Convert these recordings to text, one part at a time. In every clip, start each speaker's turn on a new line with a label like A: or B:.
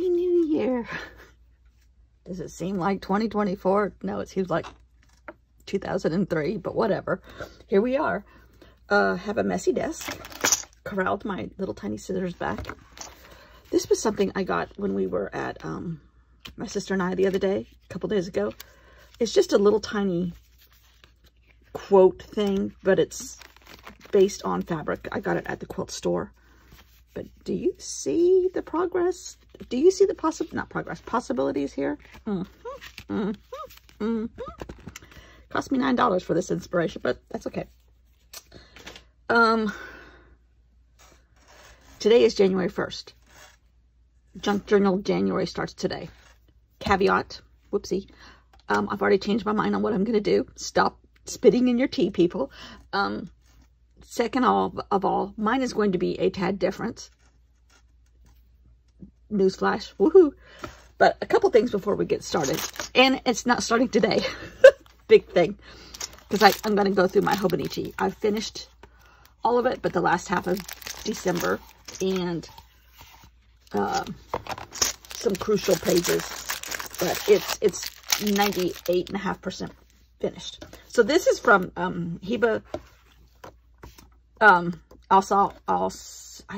A: Happy New Year. Does it seem like 2024? No, it seems like 2003, but whatever. Here we are. Have a messy desk. Corralled my little tiny scissors back. This was something I got when we were at my sister and I the other day, a couple days ago. It's just a little tiny quote thing, but it's based on fabric. I got it at the quilt store. But do you see the progress? Do you see the possibilities here? Cost me $9 for this inspiration, but that's okay. Today is January 1st. Junk Journal January starts today. Caveat, whoopsie. I've already changed my mind on what I'm going to do. Stop spitting in your tea, people. Second of all, mine is going to be a tad different. Newsflash, woohoo. But a couple things before we get started. And it's not starting today. Big thing. Because I'm going to go through my Hobonichi. I've finished all of it, but the last half of December. And some crucial pages. But it's 98.5% finished. So this is from Hiba. I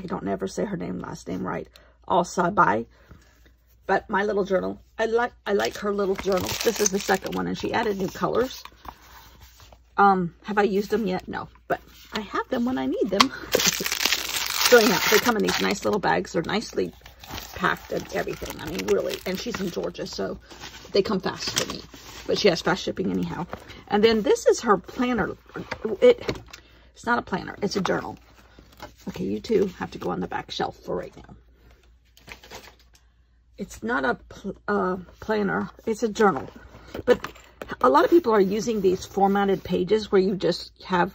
A: don't never say her last name right. Al-Sabai. But my little journal, I like her little journal. This is the second one, and she added new colors. Have I used them yet? No, but I have them when I need them. So anyhow, they come in these nice little bags. They're nicely packed and everything. I mean, really. And she's in Georgia, so they come fast for me. But she has fast shipping anyhow. And then this is her planner. It's not a planner. It's a journal. Okay, you two have to go on the back shelf for right now. It's not a planner. It's a journal. But a lot of people are using these formatted pages where you just have,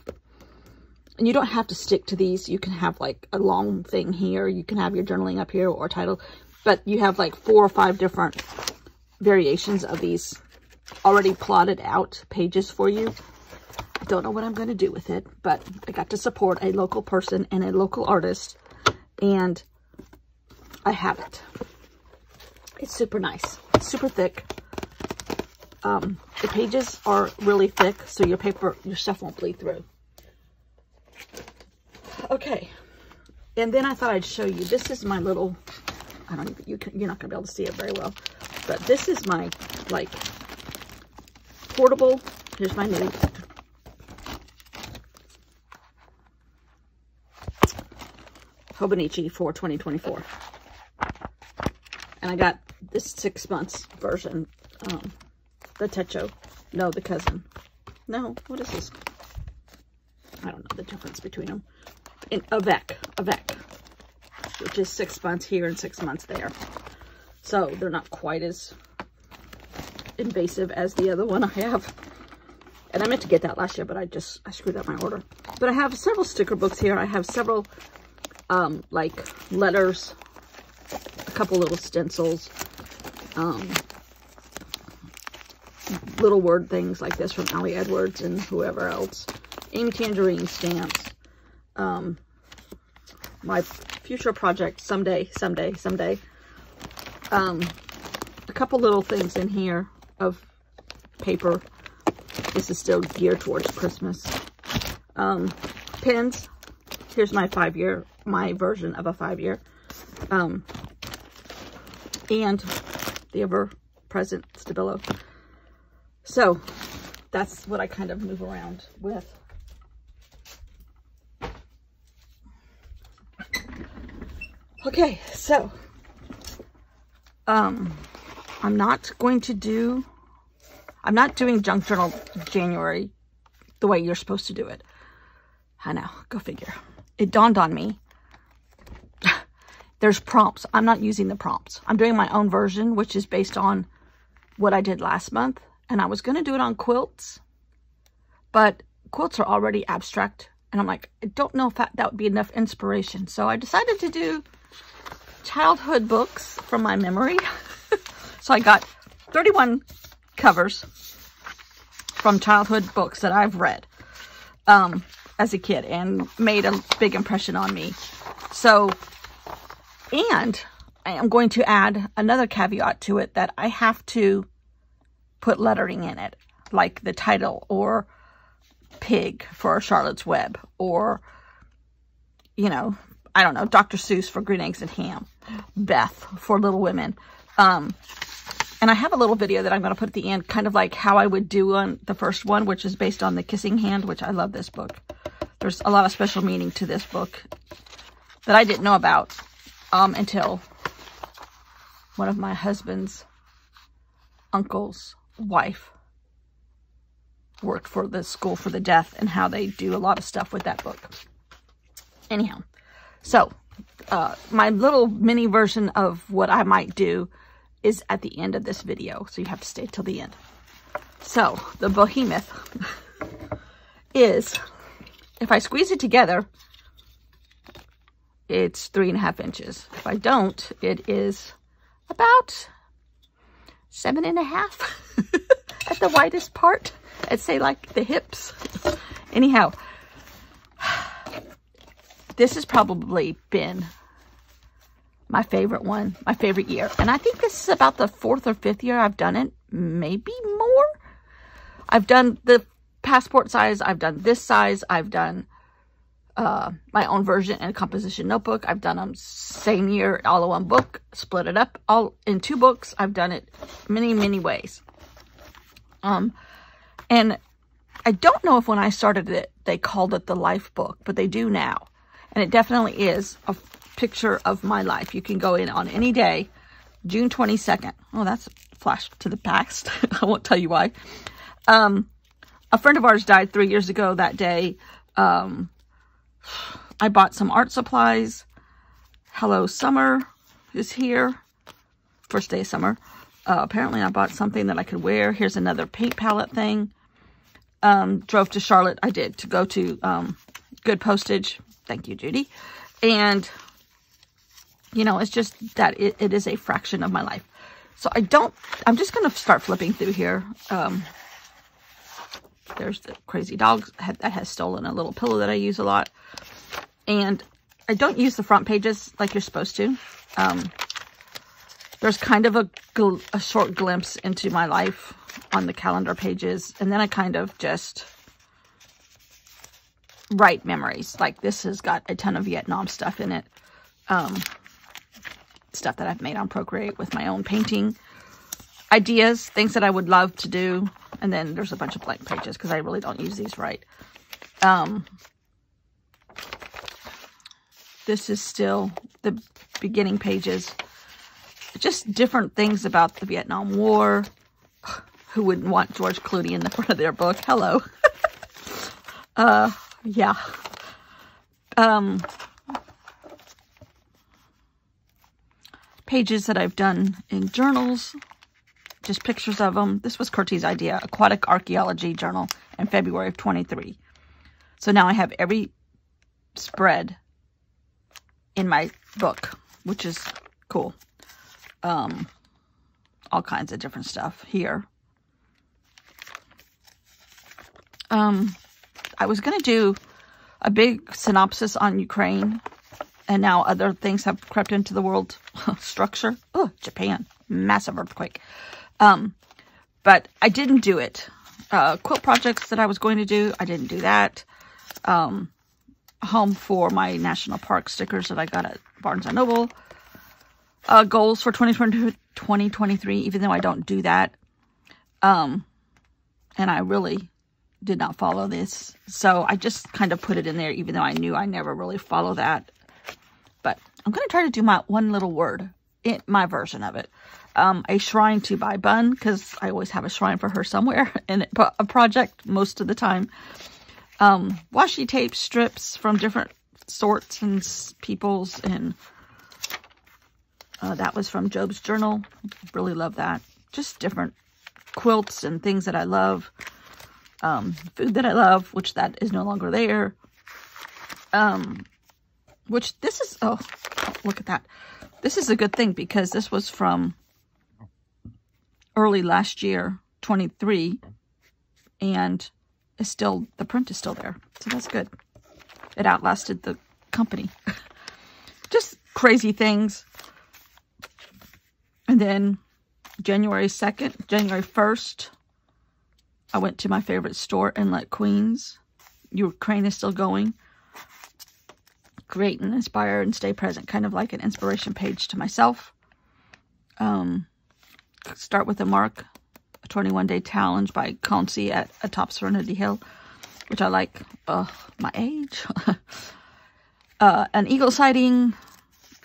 A: and you don't have to stick to these. You can have like a long thing here. You can have your journaling up here or title. But you have like 4 or 5 different variations of these already plotted out pages for you. I don't know what I'm going to do with it, but I got to support a local person and a local artist, and I have it. It's super nice. It's super thick. The pages are really thick, so your stuff won't bleed through. Okay. And then I thought I'd show you. This is my little, you're not going to be able to see it very well, but this is my, like, portable, here's my new Hobonichi for 2024. And I got this 6 months version, the Techo. No, the cousin. No, what is this? I don't know the difference between them. In Avec, which is 6 months here and 6 months there. So they're not quite as invasive as the other one I have. And I meant to get that last year, but I screwed up my order. But I have several sticker books here. I have several, like, letters, a couple little stencils, little word things like this from Allie Edwards and whoever else. Amy Tangerine stamps. My future project, someday. A couple little things in here of paper. This is still geared towards Christmas. Pens. Here's my my version of a 5-year. And the ever-present Stabilo. So, that's what I kind of move around with. Okay, so, I'm not doing Junk Journal January the way you're supposed to do it. I know, go figure. It dawned on me. There's prompts. I'm not using the prompts. I'm doing my own version, which is based on what I did last month. And I was going to do it on quilts, but quilts are already abstract. And I'm like, I don't know if that would be enough inspiration. So I decided to do childhood books from my memory. So I got 31 covers from childhood books that I've read as a kid and made a big impression on me. So, and I am going to add another caveat to it that I have to put lettering in it, like the title, or Pig for Charlotte's Web, or, you know, I don't know, Dr. Seuss for Green Eggs and Ham, Beth for Little Women. And I have a little video that I'm going to put at the end, kind of like how I would do on the first one, which is based on The Kissing Hand, which I love this book. There's a lot of special meaning to this book that I didn't know about until one of my husband's uncle's wife worked for the School for the Deaf, and how they do a lot of stuff with that book. Anyhow, so my little mini version of what I might do is at the end of this video, so you have to stay till the end. So the behemoth is, if I squeeze it together, it's 3.5 inches. If I don't, it is about 7.5 at the widest part. I'd say like the hips. Anyhow, this has probably been my favorite one, my favorite year. And I think this is about the 4th or 5th year I've done it, maybe more. I've done the passport size, I've done this size, I've done my own version in a composition notebook. I've done them same year, all in one book, split it up all in 2 books. I've done it many, many ways. And I don't know if when I started it, they called it the life book, but they do now. And it definitely is a picture of my life. You can go in on any day, June 22nd. Oh, that's a flash to the past. I won't tell you why. A friend of ours died 3 years ago that day. I bought some art supplies. Hello Summer is here. First day of summer. Apparently I bought something that I could wear. Here's another paint palette thing. Drove to Charlotte. I did, to go to Good Postage. Thank you, Judy. And, you know, it's just that it is a fraction of my life. So I'm just going to start flipping through here. There's the crazy dog that has stolen a little pillow that I use a lot. And I don't use the front pages like you're supposed to. There's kind of a short glimpse into my life on the calendar pages. And then I kind of just write memories. Like this has got a ton of Vietnam stuff in it. Stuff that I've made on Procreate with my own painting ideas, things that I would love to do. And then there's a bunch of blank pages because I really don't use these right. This is still the beginning pages. Just different things about the Vietnam War. Who wouldn't want George Clooney in the front of their book? Hello. Yeah. Pages that I've done in journals. Just pictures of them. This was Kurtie's idea. Aquatic Archaeology Journal in February of 23. So now I have every spread in my book, which is cool. All kinds of different stuff here. I was going to do a big synopsis on Ukraine, and now other things have crept into the world structure. Oh, Japan, massive earthquake. But I didn't do it. Quilt projects that I was going to do, I didn't do that. Home for my national park stickers that I got at Barnes & Noble. Goals for 2023, even though I don't do that. And I really did not follow this. So I just kind of put it in there, even though I knew I never really follow that. But I'm going to try to do my one little word, my version of it. A shrine to Bai Bun, because I always have a shrine for her somewhere in a project most of the time. Washi tape strips from different sorts and peoples, and that was from Job's Journal. Really love that. Just different quilts and things that I love. Food that I love, which that is no longer there. Which this is, oh, look at that. This is a good thing because this was from early last year, 23, and it's still, the print is still there. So that's good. It outlasted the company. Just crazy things. And then January 2nd, January 1st, I went to my favorite store, Inlet Queens. Ukraine is still going. Create and inspire and stay present. Kind of like an inspiration page to myself. Start with a mark. A 21-day challenge by Concy at atop Serenity Hill, which I like. My age. An eagle sighting.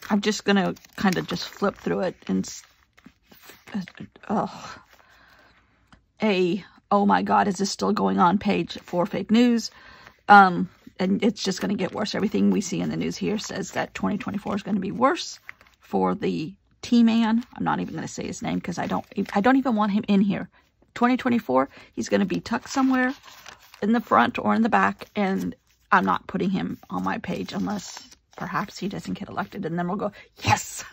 A: I'm just going to kind of just flip through it. And oh my God, is this still going on page for fake news? And it's just going to get worse. Everything we see in the news here says that 2024 is going to be worse for the T-Man. I'm not even going to say his name because I don't even want him in here. 2024, he's going to be tucked somewhere in the front or in the back, and I'm not putting him on my page unless perhaps he doesn't get elected, and then we'll go, yes!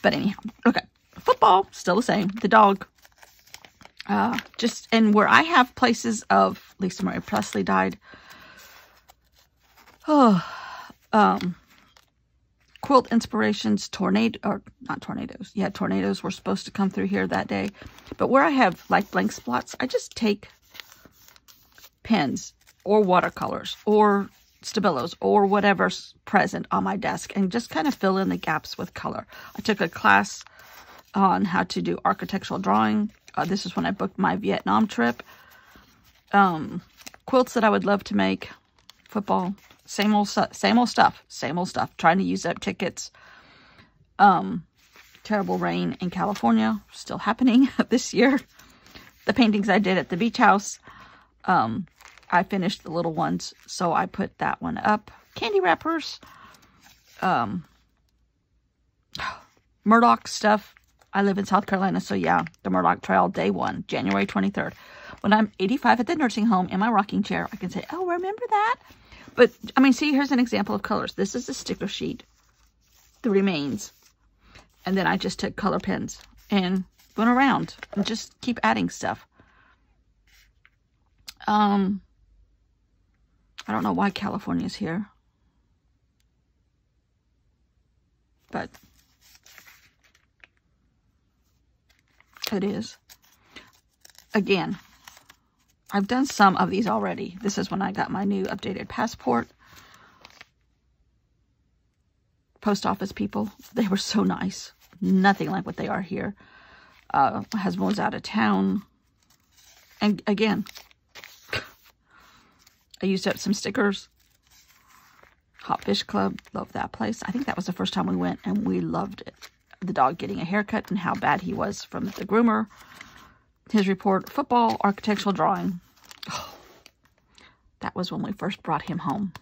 A: But anyhow, okay. Football, still the same. The dog. And where I have places of Lisa Marie Presley died. Quilt inspirations, tornadoes were supposed to come through here that day. But where I have like blank spots, I just take pens or watercolors or Stabilos or whatever's present on my desk and just kind of fill in the gaps with color. I took a class on how to do architectural drawing. This is when I booked my Vietnam trip. Quilts that I would love to make. Football. Same old stuff. Trying to use up tickets. Terrible rain in California. Still happening this year. The paintings I did at the beach house. I finished the little ones, so I put that one up. Candy wrappers. Murdoch stuff. I live in South Carolina, so yeah, the Murdoch Trail, day 1, January 23rd. When I'm 85 at the nursing home in my rocking chair, I can say, oh, remember that? But, I mean, see, here's an example of colors. This is a sticker sheet, the remains. And then I just took color pens and went around and just keep adding stuff. I don't know why California's here. But it is. Again, I've done some of these already. This is when I got my new updated passport. Post office people, they were so nice. Nothing like what they are here. My husband was out of town. And again, I used up some stickers. Hot Fish Club, love that place. I think that was the first time we went and we loved it. The dog getting a haircut and how bad he was from the groomer. His report, football, architectural drawing. Oh, that was when we first brought him home.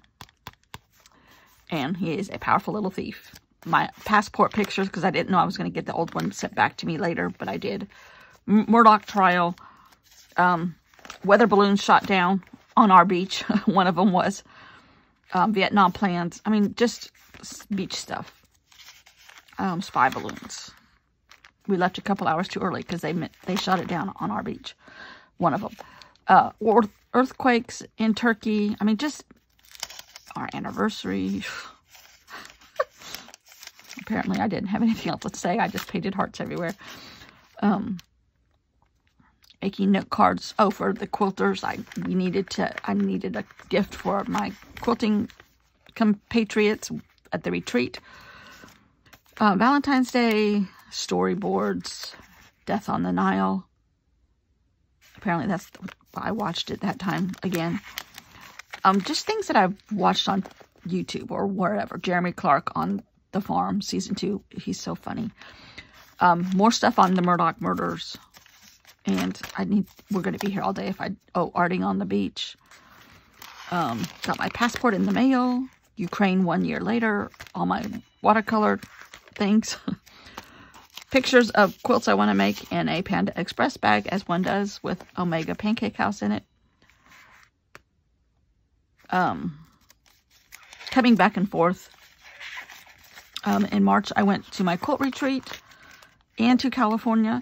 A: And he is a powerful little thief. My passport pictures, because I didn't know I was going to get the old one sent back to me later, but I did. Murdoch trial. Weather balloons shot down on our beach. One of them was. Vietnam plans. I mean, just beach stuff. Spy balloons. We left a couple hours too early because they shot it down on our beach. One of them. Earthquakes in Turkey. I mean, just our anniversary. Apparently, I didn't have anything else to say. I just painted hearts everywhere. Making note cards. Oh, for the quilters, I needed a gift for my quilting compatriots at the retreat. Valentine's Day, storyboards, Death on the Nile. Apparently that's, I watched it that time again. Just things that I've watched on YouTube or wherever. Jeremy Clark on The Farm, season 2. He's so funny. More stuff on the Murdoch murders. And we're going to be here all day arting on the beach. Got my passport in the mail. Ukraine 1 year later. All my watercolor things. Pictures of quilts I want to make in a Panda Express bag, as one does, with Omega Pancake House in it. Coming back and forth. In March, I went to my quilt retreat and to California.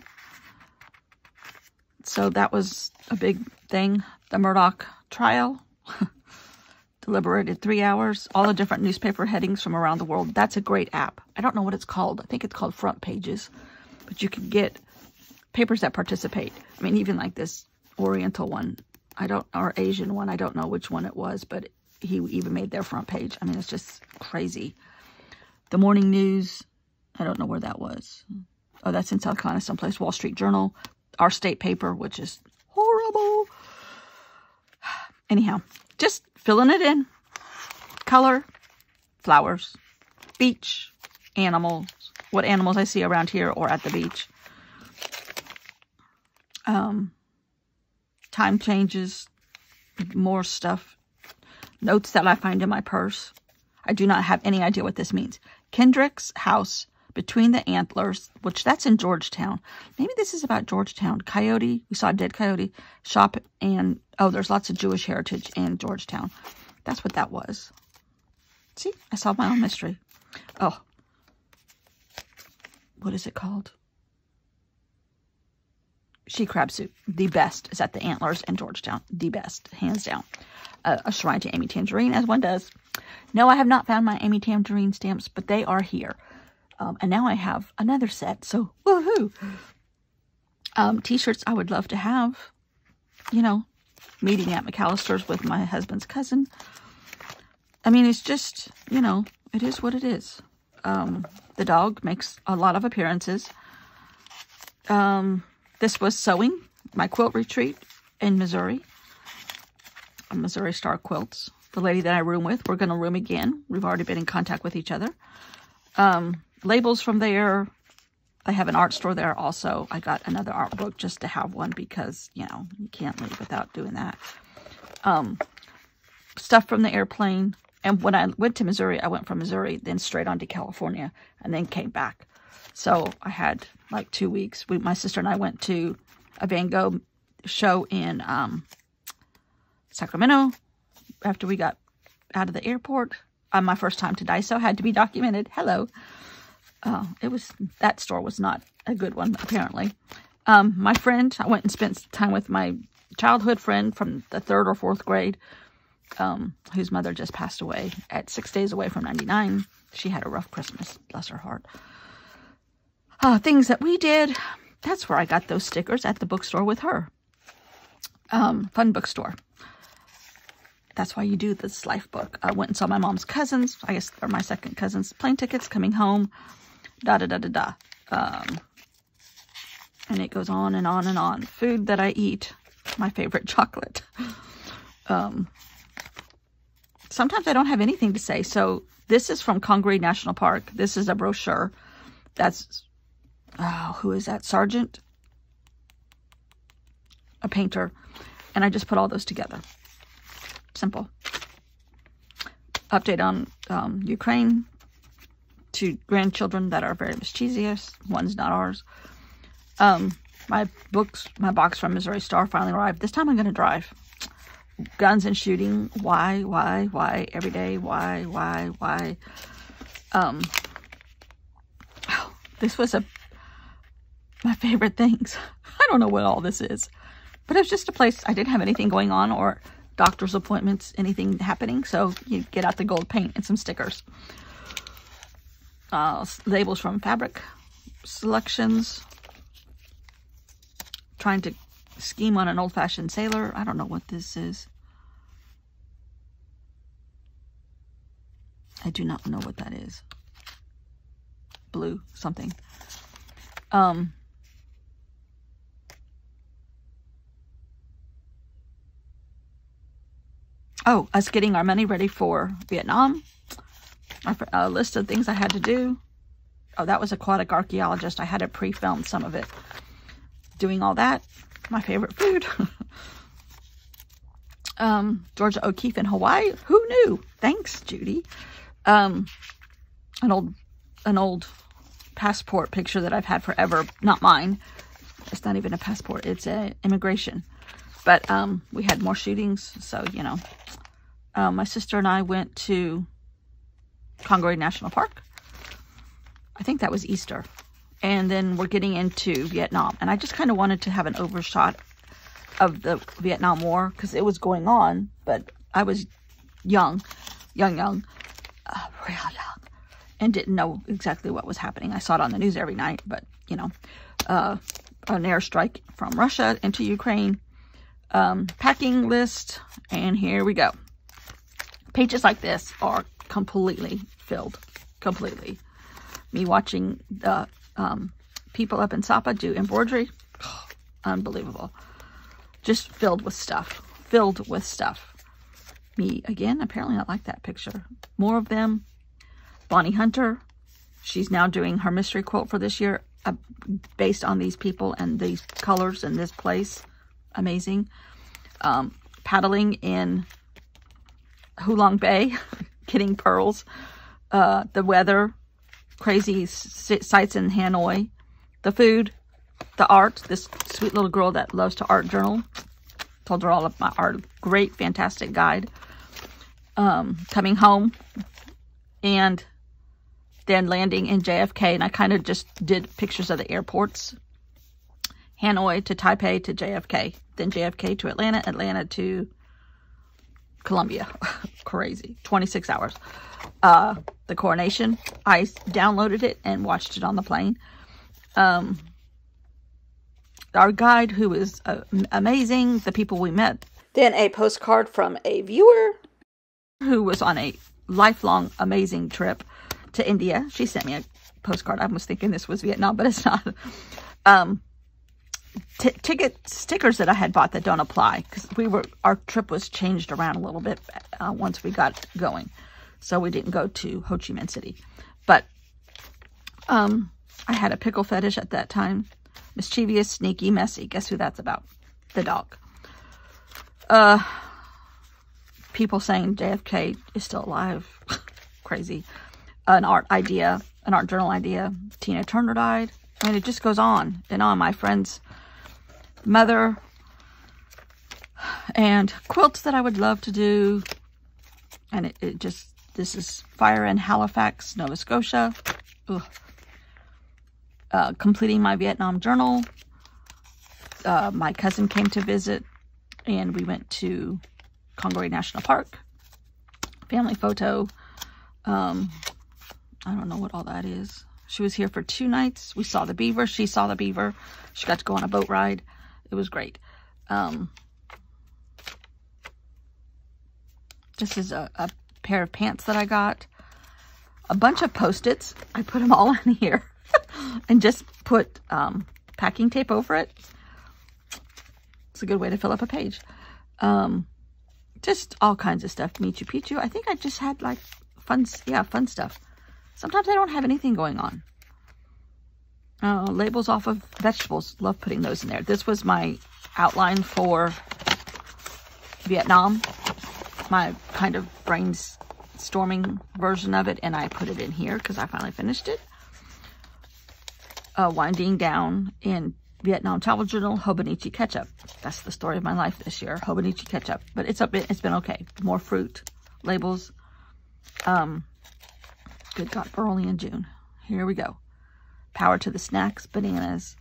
A: So that was a big thing. The Murdoch trial. Deliberated 3 hours. All the different newspaper headings from around the world. That's a great app. I don't know what it's called. I think it's called Front Pages. But you can get papers that participate. I mean, even like this Oriental one, or Asian one, I don't know which one it was, but he even made their front page. I mean, it's just crazy. The Morning News, I don't know where that was. Oh, that's in South Carolina someplace. Wall Street Journal, our state paper, which is horrible. Anyhow, just filling it in. Color, flowers, beach, animals, what animals I see around here or at the beach. Time changes, more stuff, notes that I find in my purse. I do not have any idea what this means. Kendrick's house between the antlers, which that's in Georgetown. Maybe this is about Georgetown. Coyote, we saw a dead coyote. Shop and, oh, there's lots of Jewish heritage in Georgetown. That's what that was. See, I solved my own mystery. Oh, what is it called? She crab soup. The best is at the Antlers in Georgetown. The best, hands down. A shrine to Amy Tangerine, as one does. No, I have not found my Amy Tangerine stamps, but they are here. And now I have another set, so woohoo! T-shirts I would love to have. You know, meeting at McAllister's with my husband's cousin. I mean, it's just, you know, it is what it is. The dog makes a lot of appearances. This was sewing, my quilt retreat in Missouri. Missouri Star Quilts. The lady that I room with, we're going to room again. We've already been in contact with each other. Labels from there. I have an art store there also. I got another art book just to have one because, you know, you can't leave without doing that. Stuff from the airplane. And when I went to Missouri, I went from Missouri, then straight on to California, and then came back. So I had like 2 weeks. My sister and I went to a Van Gogh show in Sacramento after we got out of the airport. My first time to Daiso had to be documented. Hello. That store was not a good one, apparently. My friend, I went and spent time with my childhood friend from the 3rd or 4th grade, whose mother just passed away at 6 days away from 99. She had a rough Christmas, bless her heart. Things that we did, that's where I got those stickers at the bookstore with her. Fun bookstore. That's why you do this life book. I went and saw my mom's cousins. I guess they're my second cousins. Plane tickets, coming home, da-da-da-da-da. And it goes on and on and on. Food that I eat. My favorite chocolate. Sometimes I don't have anything to say. So this is from Congaree National Park. This is a brochure. That's, who is that? Sargent? A painter. And I just put all those together. Simple. Update on Ukraine. 2 grandchildren that are very mischievous. One's not ours. My box from Missouri Star finally arrived. This time I'm going to drive. Guns and shooting. Why? Every day. Why? This was my favorite things. I don't know what all this is. But it was just a place. I didn't have anything going on or doctor's appointments, anything happening. So you get out the gold paint and some stickers. Labels from Fabric Selections. Trying to scheme on an old-fashioned sailor. I don't know what this is. I do not know what that is. Blue something. Oh, us getting our money ready for Vietnam. A list of things I had to do. Oh, that was Aquatic Archaeologist. I had it pre-filmed, some of it. Doing all that. My favorite food. Georgia O'Keeffe in Hawaii. Who knew? Thanks, Judy. An old passport picture that I've had forever. Not mine. It's not even a passport. It's an immigration. But we had more shootings, so, you know. My sister and I went to Congaree National Park. I think that was Easter. And then we're getting into Vietnam. And I just kind of wanted to have an overshot of the Vietnam War because it was going on. But I was young, real young, and didn't know exactly what was happening. I saw it on the news every night, but, you know. an airstrike from Russia into Ukraine. Packing list, and here we go. Pages like this are completely filled. Completely. Me watching the people up in Sapa do embroidery. Oh, unbelievable. Just filled with stuff. Filled with stuff. Me, again, apparently I like that picture. More of them. Bonnie Hunter. She's now doing her mystery quilt for this year based on these people and these colors in this place. Amazing. Paddling in Hulong Bay. Getting pearls. The weather. Crazy sights in Hanoi. The food. The art. This sweet little girl that loves to art journal. Told her all of my art. Great, fantastic guide. Coming home. And then landing in JFK. And I kind of just did pictures of the airports. Hanoi to Taipei to JFK. Then JFK to Atlanta. Atlanta to Columbia. Crazy. 26 hours. The coronation. I downloaded it and watched it on the plane. Our guide, who is amazing. The people we met. Then a postcard from a viewer who was on a lifelong amazing trip to India. She sent me a postcard. I was thinking this was Vietnam, but it's not. Ticket stickers that I had bought that don't apply because our trip was changed around a little bit once we got going, so we didn't go to Ho Chi Minh City. But I had a pickle fetish at that time. Mischievous, sneaky, messy. Guess who that's about? The dog. People saying JFK is still alive. Crazy. An art journal idea. Tina Turner died. I mean, it just goes on and on. My friend's mother. And quilts that I would love to do. And this is fire in Halifax, Nova Scotia. Ugh. Completing my Vietnam journal. My cousin came to visit and we went to Congaree National Park. Family photo. I don't know what all that is. She was here for 2 nights. We saw the beaver. She saw the beaver. She got to go on a boat ride. It was great. This is a pair of pants that I got. A bunch of Post-its. I put them all in here. And just put packing tape over it. It's a good way to fill up a page. Just all kinds of stuff. Michu Picchu. I think I just had like fun stuff. Sometimes I don't have anything going on. Labels off of vegetables. Love putting those in there. This was my outline for Vietnam. My kind of brainstorming version of it. And I put it in here because I finally finished it. Winding down in Vietnam Travel Journal, Hobonichi Ketchup. That's the story of my life this year. Hobonichi Ketchup. But it's been okay. More fruit. Labels. Good God, we're only in June. Here we go. Power to the snacks, bananas.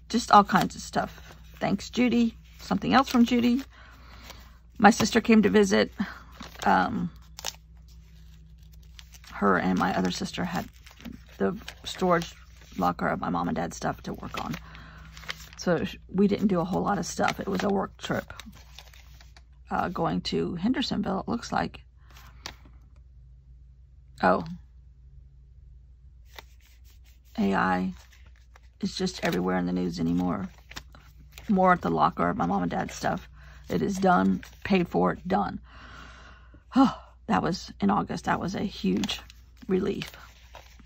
A: Just all kinds of stuff. Thanks, Judy. Something else from Judy. My sister came to visit. Her and my other sister had the storage locker of my mom and dad's stuff to work on. So we didn't do a whole lot of stuff. It was a work trip. Going to Hendersonville, it looks like. Oh. AI is just everywhere in the news anymore. More at the locker of my mom and dad's stuff. It is done, paid for, done. Oh, that was in August. That was a huge relief,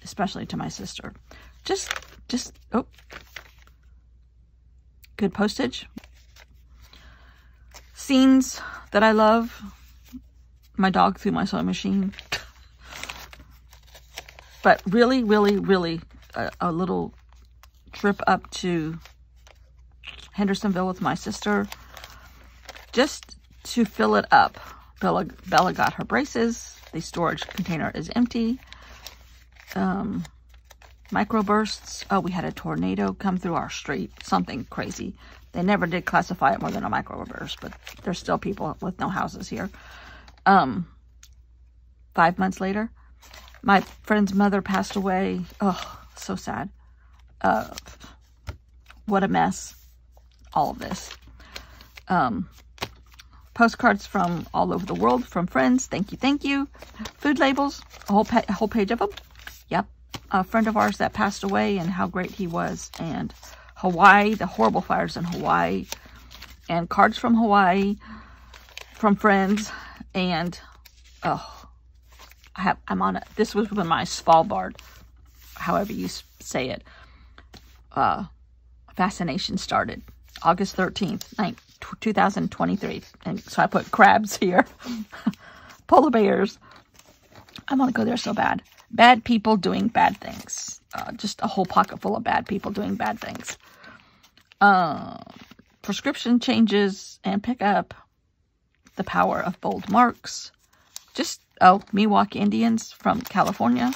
A: especially to my sister. Oh, good postage. Scenes that I love. My dog threw my sewing machine. But really, really, really a little trip up to Hendersonville with my sister. Just to fill it up. Bella got her braces. The storage container is empty. Microbursts. Oh, we had a tornado come through our street. Something crazy. They never did classify it more than a microburst, but there's still people with no houses here. 5 months later, my friend's mother passed away. Oh, so sad. what a mess. All of this. Postcards from all over the world from friends. Thank you, thank you. Food labels, a whole page of them. Yep. A friend of ours that passed away and how great he was. And Hawaii, the horrible fires in Hawaii. And cards from Hawaii from friends. And, oh, I'm on it. This was with my Svalbard, however you say it. Fascination started August 13th, 2023. And so I put crabs here. Polar bears. I want to go there so bad. Bad people doing bad things. Just a whole pocket full of bad people doing bad things. Prescription changes and pick up. The power of bold marks. Just, oh, Miwok Indians from California.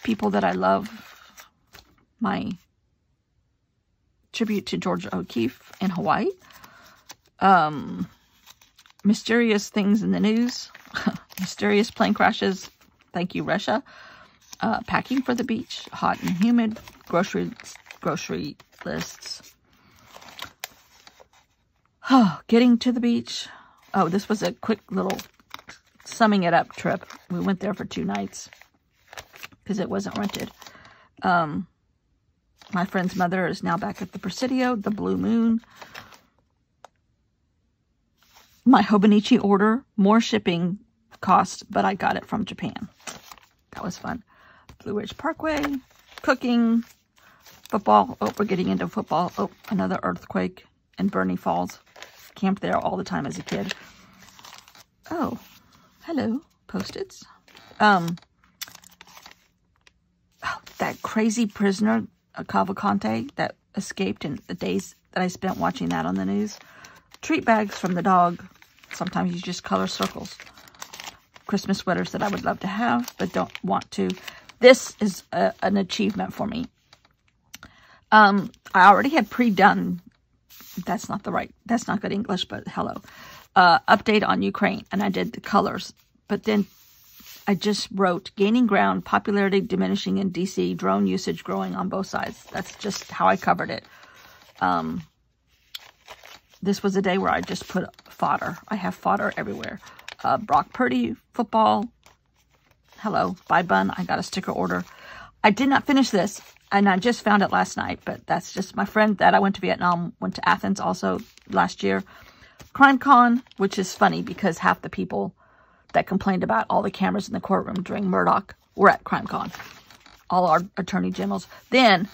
A: People that I love. My tribute to Georgia O'Keeffe in Hawaii. Mysterious things in the news. Mysterious plane crashes. Thank you, Russia. Packing for the beach. Hot and humid. Grocery lists. Getting to the beach. Oh, this was a quick little summing it up trip. We went there for 2 nights because it wasn't rented. My friend's mother is now back at the Presidio, the Blue Moon. My Hobonichi order, more shipping cost, but I got it from Japan. That was fun. Blue Ridge Parkway, cooking, football. Oh, we're getting into football. Oh, another earthquake in Bernie Falls. Camped there all the time as a kid. Oh, hello, Post-its. Oh, that crazy prisoner, Cavalcante, that escaped in the days that I spent watching that on the news. Treat bags from the dog. Sometimes you just color circles. Christmas sweaters that I would love to have, but don't want to. This is an achievement for me. I already had pre-done, that's not good English, but hello. Update on Ukraine, and I did the colors. But then I just wrote, gaining ground, popularity diminishing in DC, drone usage growing on both sides. That's just how I covered it. This was a day where I just put fodder. I have fodder everywhere. Brock Purdy, football. Hello, bye bun. I got a sticker order. I did not finish this, and I just found it last night, but that's just my friend that I went to Vietnam, went to Athens also last year. CrimeCon, which is funny because half the people that complained about all the cameras in the courtroom during Murdoch were at CrimeCon. All our attorney generals. Then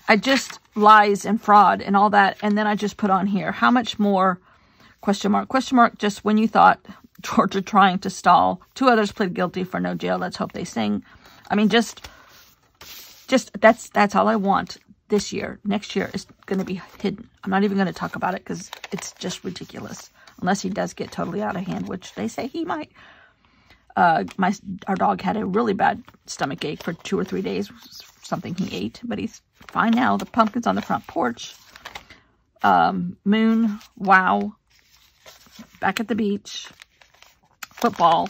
A: I just lies and fraud and all that. And then I just put on here, how much more, question mark, just when you thought Georgia trying to stall. 2 others plead guilty for no jail. Let's hope they sing. I mean, just that's all I want this year. Next year is going to be hidden. I'm not even going to talk about it because it's just ridiculous. Unless he does get totally out of hand, which they say he might. Our dog had a really bad stomach ache for 2 or 3 days. Something he ate, but he's fine now. The pumpkin's on the front porch. Moon, wow. Back at the beach. Football.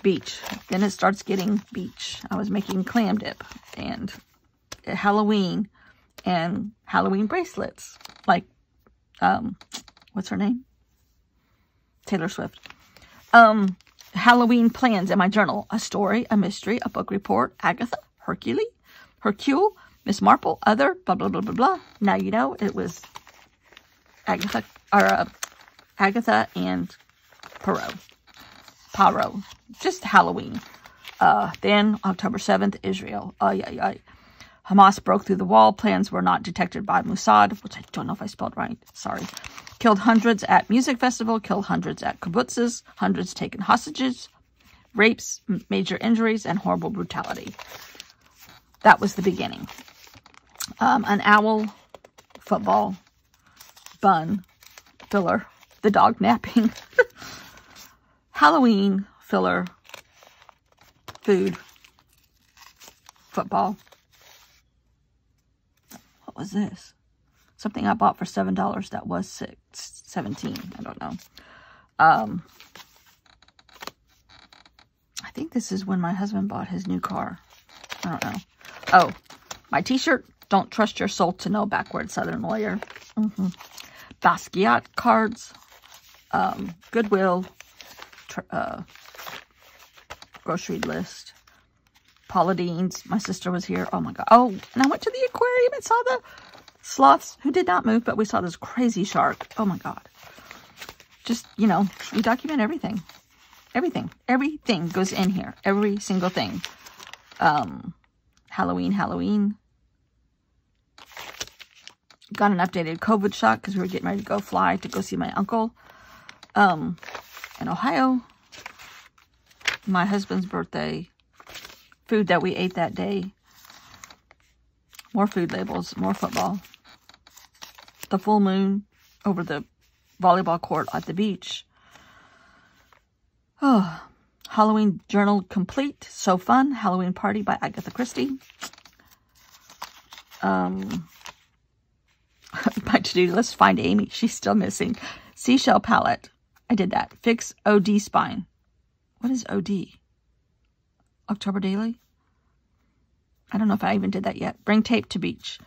A: Beach. Then it starts getting beach. I was making clam dip and Halloween and Halloween bracelets. Like, what's her name? Taylor Swift. Halloween plans in my journal. A story, a mystery, a book report, Agatha, Hercule, Miss Marple, other, blah, blah, blah, blah, blah. Now you know it was Agatha, or Agatha and Poirot. Just Halloween. Then October 7th, Israel. Hamas broke through the wall. Plans were not detected by Mossad, which I don't know if I spelled right. Sorry. Killed hundreds at music festival. Killed hundreds at kibbutzes. Hundreds taken hostages. Rapes, major injuries, and horrible brutality. That was the beginning. An owl, football, bun, filler, the dog napping, Halloween, filler, food, football. What was this? Something I bought for $7 that was $17. I don't know. I think this is when my husband bought his new car. I don't know. Oh, My t-shirt, don't trust your soul to know, backward Southern lawyer. Basquiat cards, Goodwill, grocery list, Paula Deen's. My sister was here. Oh my God. Oh, and I went to the aquarium and saw the sloths who did not move, but we saw this crazy shark. Oh my God. Just, you know, we document everything. Everything goes in here. Every single thing. Halloween. Got an updated COVID shot because we were getting ready to go fly to go see my uncle in Ohio. My husband's birthday. Food that we ate that day. More food labels. More football. The full moon over the volleyball court at the beach. Oh, Halloween journal complete. So fun. Halloween party by Agatha Christie. My to-do list, find Amy. She's still missing. Seashell palette. I did that. Fix OD spine. What is OD? October Daily? I don't know if I even did that yet. Bring tape to beach.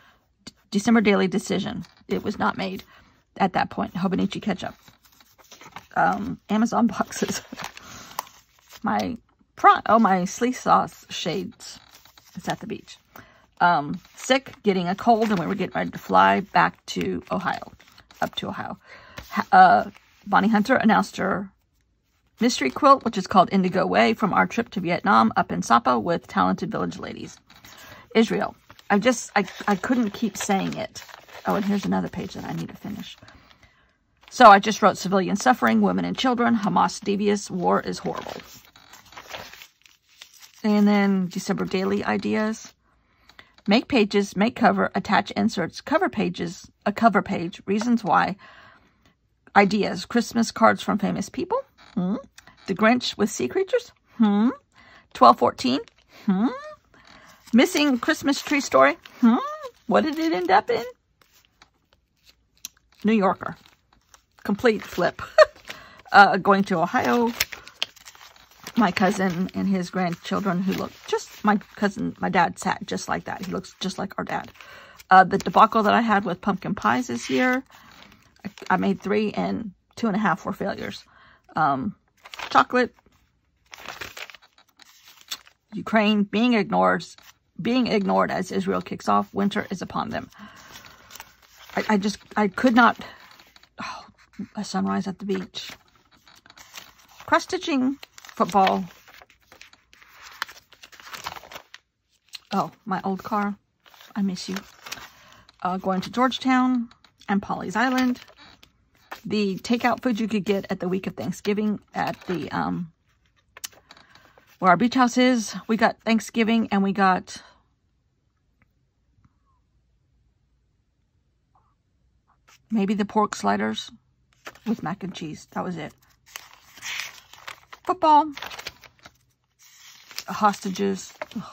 A: December Daily decision. It was not made at that point. Hobonichi ketchup. Amazon boxes. My sleeve sauce shades. It's at the beach. Sick, getting a cold, and we were getting ready to fly back to Ohio. Up to Ohio. Bonnie Hunter announced her mystery quilt, which is called Indigo Way, from our trip to Vietnam up in Sapa with talented village ladies. Israel. I couldn't keep saying it. Oh, and here's another page that I need to finish. So I just wrote civilian suffering, women and children, Hamas devious, war is horrible. And then December Daily ideas. Make pages, make cover, attach inserts, cover pages, a cover page, reasons why, ideas, Christmas cards from famous people, The Grinch with sea creatures, 1214, missing Christmas tree story, what did it end up in? New Yorker, complete flip, going to Ohio, my cousin and his grandchildren who look just, my dad sat just like that. He looks just like our dad. The debacle that I had with pumpkin pies this year, I made 3 and 2.5 were failures. Chocolate, Ukraine being ignored as Israel kicks off. Winter is upon them. I could not, a sunrise at the beach. Cross-stitching, football. Oh, my old car. I miss you. Going to Georgetown and Polly's Island. The takeout food you could get at the week of Thanksgiving at the, where our beach house is. We got Thanksgiving and we got maybe the pork sliders with mac and cheese. That was it. Football. Hostages. Ugh.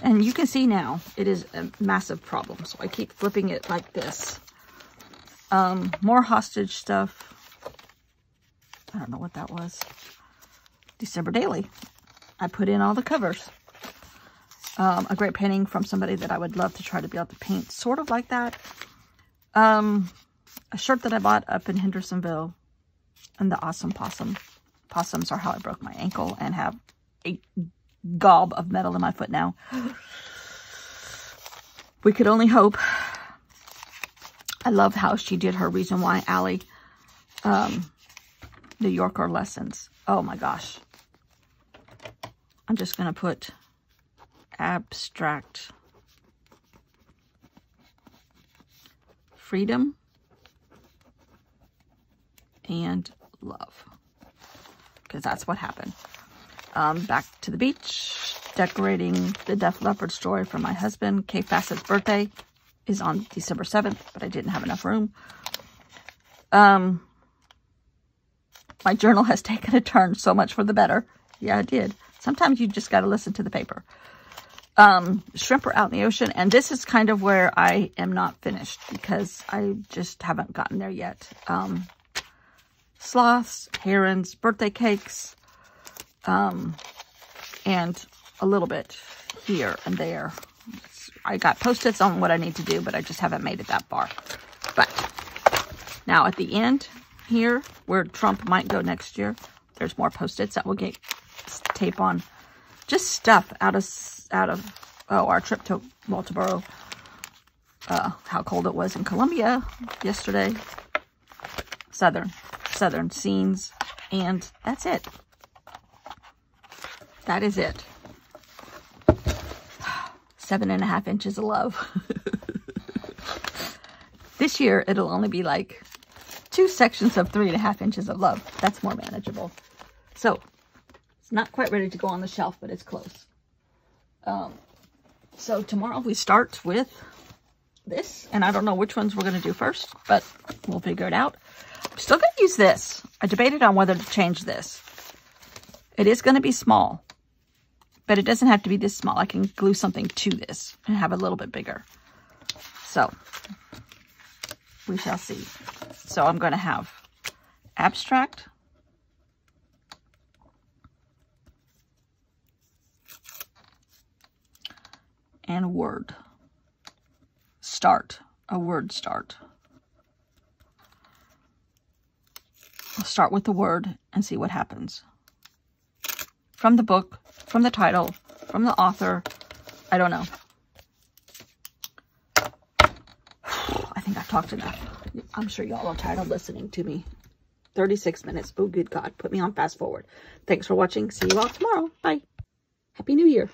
A: And you can see now, it is a massive problem. So I keep flipping it like this. More hostage stuff. I don't know what that was. December Daily. I put in all the covers. A great painting from somebody that I would love to try to be able to paint sort of like that. A shirt that I bought up in Hendersonville. And the awesome possum. Possums are how I broke my ankle and have a gob of metal in my foot now. We could only hope. I love how she did her Reason Why Allie New Yorker lessons. Oh my gosh. I'm just going to put abstract freedom and love. Because that's what happened. Back to the beach, decorating the Def Leppard story for my husband. Kay Fassett's birthday is on December 7th, but I didn't have enough room. My journal has taken a turn, so much for the better. Yeah, it did. Sometimes you just got to listen to the paper. Shrimp are out in the ocean, and this is kind of where I am not finished because I just haven't gotten there yet. Sloths, herons, birthday cakes, and a little bit here and there. I got Post-its on what I need to do, but I just haven't made it that far. But now at the end here, where Trump might go next year, there's more Post-its that will get tape on. Just stuff out of our trip to Walterboro. How cold it was in Columbia yesterday. Southern scenes, and that's it. That is it. 7.5 inches of love. This year, it'll only be like 2 sections of 3.5 inches of love. That's more manageable. So, it's not quite ready to go on the shelf, but it's close. So tomorrow we start with this, and I don't know which ones we're going to do first, but we'll figure it out. I'm still going to use this. I debated on whether to change this. It is going to be small, but it doesn't have to be this small. I can glue something to this and have it a little bit bigger. So, we shall see. So I'm going to have abstract, and word. Start. A word start. I'll start with the word and see what happens. From the book, from the title, from the author, I don't know. I think I've talked enough. I'm sure y'all are tired of listening to me. 36 minutes. Oh, good God. Put me on fast forward. Thanks for watching. See you all tomorrow. Bye. Happy New Year.